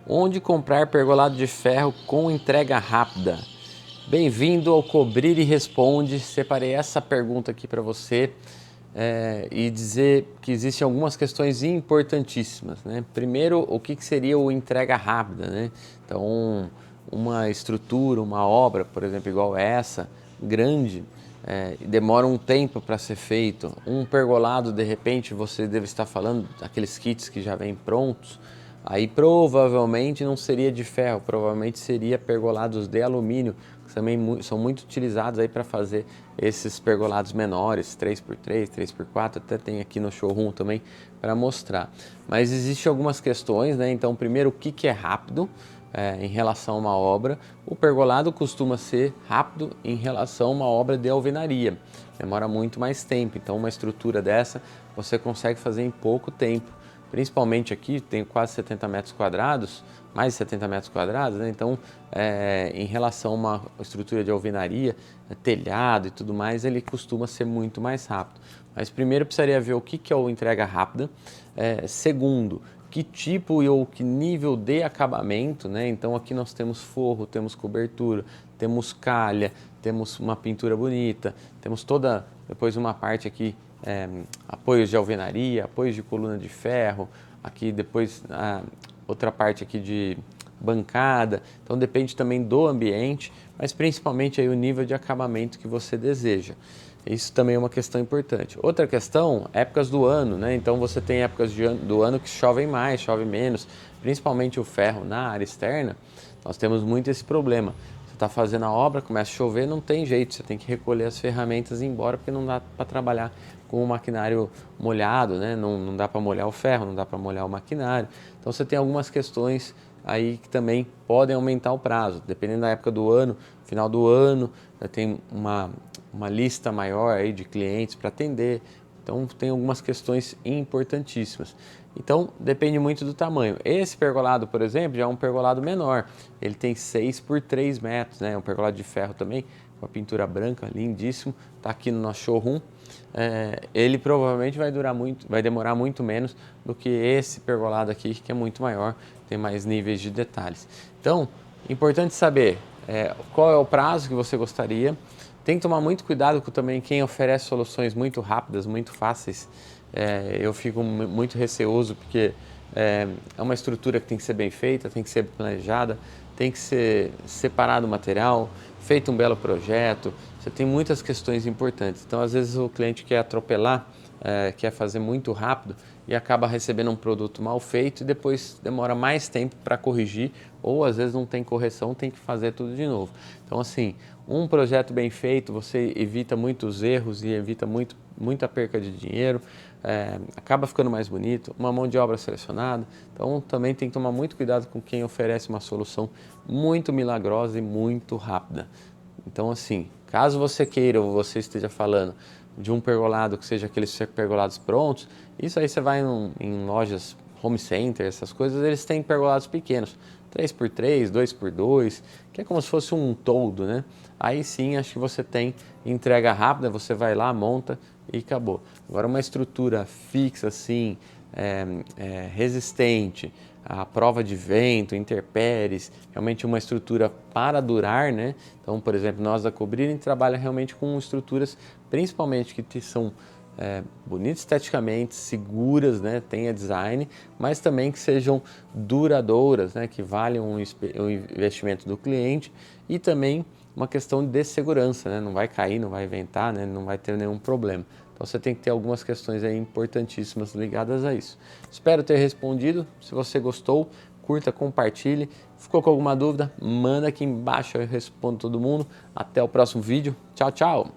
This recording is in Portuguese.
Onde comprar pergolado de ferro com entrega rápida? Bem-vindo ao Cobrir e Responde. Separei essa pergunta aqui para você e dizer que existem algumas questões importantíssimas, né? Primeiro, o que seria o entrega rápida, né? Então, uma estrutura, uma obra, por exemplo, igual essa, grande, demora um tempo para ser feito. Um pergolado, de repente, você deve estar falando daqueles kits que já vêm prontos. Aí provavelmente não seria de ferro, provavelmente seria pergolados de alumínio, que também são muito utilizados aí para fazer esses pergolados menores, 3x3, 3x4, até tem aqui no showroom também para mostrar. Mas existem algumas questões, né? Então, primeiro, o que é rápido em relação a uma obra? O pergolado costuma ser rápido em relação a uma obra de alvenaria, demora muito mais tempo, então uma estrutura dessa você consegue fazer em pouco tempo. Principalmente aqui, tem quase 70 metros quadrados, mais de 70 metros quadrados, né? Então, em relação a uma estrutura de alvenaria, telhado e tudo mais, ele costuma ser muito mais rápido. Mas primeiro precisaria ver o que é o entrega rápida. Segundo, que tipo ou que nível de acabamento, né? Então aqui nós temos forro, temos cobertura, temos calha, temos uma pintura bonita, temos depois uma parte aqui, apoios de alvenaria, apoios de coluna de ferro, aqui depois outra parte aqui de bancada. Então depende também do ambiente, mas principalmente aí o nível de acabamento que você deseja. Isso também é uma questão importante. Outra questão, épocas do ano, né? Então você tem épocas do ano que chovem mais, chove menos, principalmente o ferro na área externa. Nós temos muito esse problema. Você está fazendo a obra, começa a chover, não tem jeito, você tem que recolher as ferramentas e ir embora, porque não dá para trabalhar com o maquinário molhado, né? Não dá para molhar o ferro, não dá para molhar o maquinário. Então você tem algumas questões aí que também podem aumentar o prazo, dependendo da época do ano. Final do ano, tem uma lista maior aí de clientes para atender, então tem algumas questões importantíssimas. Então depende muito do tamanho. Esse pergolado, por exemplo, já é um pergolado menor, ele tem 6 por 3 metros, né? É um pergolado de ferro também, com a pintura branca, lindíssimo, está aqui no nosso showroom. Ele provavelmente vai demorar muito menos do que esse pergolado aqui, que é muito maior, tem mais níveis de detalhes. Então, importante saber qual é o prazo que você gostaria. Tem que tomar muito cuidado com também quem oferece soluções muito rápidas, muito fáceis. Eu fico muito receoso porque é uma estrutura que tem que ser bem feita, tem que ser planejada, tem que ser separado o material, feito um belo projeto. Você tem muitas questões importantes. Então, às vezes o cliente quer atropelar, quer fazer muito rápido e acaba recebendo um produto mal feito e depois demora mais tempo para corrigir, ou às vezes não tem correção, tem que fazer tudo de novo. Então, assim, um projeto bem feito, você evita muitos erros e evita muita perca de dinheiro, acaba ficando mais bonito, uma mão de obra selecionada. Então, também tem que tomar muito cuidado com quem oferece uma solução muito milagrosa e muito rápida. Então, assim, caso você queira ou você esteja falando de um pergolado que seja aqueles pergolados prontos, isso aí você vai em lojas home center, essas coisas, eles têm pergolados pequenos, 3x3, 2x2, que é como se fosse um toldo, né? Aí sim, acho que você tem entrega rápida, você vai lá, monta e acabou. Agora, uma estrutura fixa assim, resistente à prova de vento, intempéries, realmente uma estrutura para durar, né? Então, por exemplo, nós da Cobrir, a gente trabalha realmente com estruturas, principalmente que são bonitas esteticamente, seguras, né? Tenha design, mas também que sejam duradouras, né? Que valham o investimento do cliente e também uma questão de segurança, né? Não vai cair, não vai ventar, né? Não vai ter nenhum problema. Então você tem que ter algumas questões aí importantíssimas ligadas a isso. Espero ter respondido. Se você gostou, curta, compartilhe. Ficou com alguma dúvida? Manda aqui embaixo, eu respondo todo mundo. Até o próximo vídeo. Tchau, tchau!